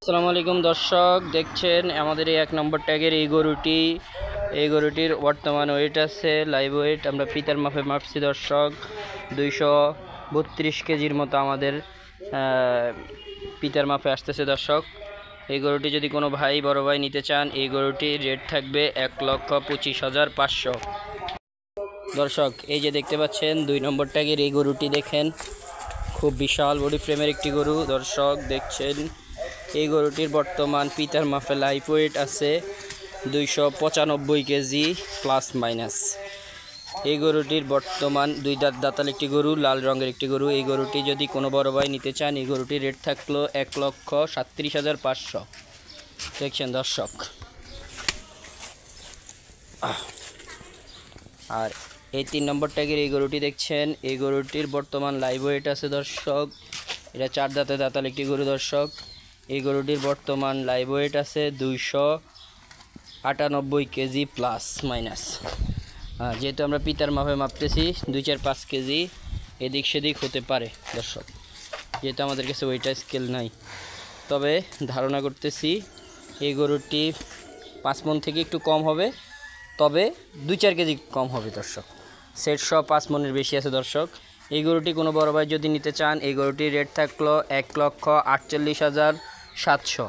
আসসালামু আলাইকুম দর্শক, দেখছেন আমাদের এই 1 নম্বর ট্যাগের এই গরুটির বর্তমান ওয়েট আছে, লাইভ ওয়েট আমরা পিতার মাপে মাপছি দর্শক। 232 কেজির মতো আমাদের পিতার মাপে আসতেছে দর্শক। এই গরুটি যদি কোনো ভাই বড় ভাই নিতে চান, এই গরুটির রেট থাকবে 1,25,500 দর্শক। এই যে দেখতে পাচ্ছেন 2 নম্বর ট্যাগের এই গরুটি, দেখেন খুব বিশাল বডি ফ্রেমের একটি গরু দর্শক। দেখছেন এই গরুটির বর্তমান পিতার মাপে লাইভ ওয়েট আছে 295 কেজি প্লাস মাইনাস। এই গরুটির বর্তমান 2 দাঁতাল একটি গরু, লাল রঙের একটি গরু। এই গরুটি যদি কোনো বড় ভাই নিতে চান, এই গরুটির রেট থাকলো 1,37,500 দেখছেন দর্শক। আর এই 3 নম্বর ট্যাগের এই গরুটি দেখছেন, এই গরুটির বর্তমান লাইভ ওয়েট আছে দর্শক। এটা 4 দাঁতাল একটি গরু দর্শক। এই গরুটির বর্তমান লাইভ ওয়েট আছে 298 কেজি প্লাস মাইনাস। যেহেতু আমরা পিতার মাপে মাপতেছি, 2-4-5 কেজি এদিক সেদিক হতে পারে দর্শক, যেহেতু আমাদের কাছে ওইটা স্কেল নাই। তবে ধারণা করতেছি এই গরুটি 5 মণ থেকে একটু কম হবে, তবে 2-4 কেজি কম হবে দর্শক। সেট সহ 5 মণের বেশি আছে দর্শক। এই গরুটি কোনো বড় ভাই যদি নিতে চান, এই গরুটির রেট থাকলো 1,48,700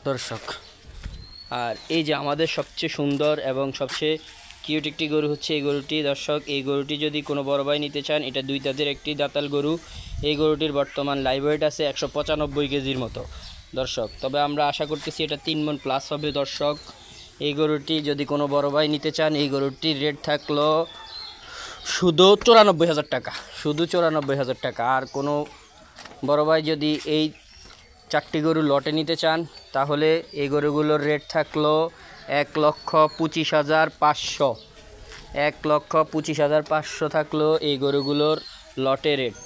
দর্শক। আর এই যে আমাদের সবচেয়ে সুন্দর এবং সবচেয়ে কিউট একটি গরু হচ্ছে এই গরুটি দর্শক। এই গরুটি যদি কোনো বড় ভাই নিতে চান, এটা 2 দাঁতের একটি দাঁতাল গরু। এই গরুটির বর্তমান লাইভ ওয়েট আছে 195 কেজির মতো দর্শক। তবে আমরা আশা করতেছি এটা 3 মণ প্লাস হবে দর্শক। এই গরুটি যদি কোনো বড় ভাই নিতে চান, এই গরুটির রেট থাকলো শুধু 94,000 টাকা, শুধু 94,000 টাকা। আর কোনো বড় ভাই যদি এই 4টি গরু লটে নিতে চান, তাহলে এই গরুগুলোর রেট থাকলো 1,25,500 1,25,500 থাকলো এই গরুগুলোর লটে রেট।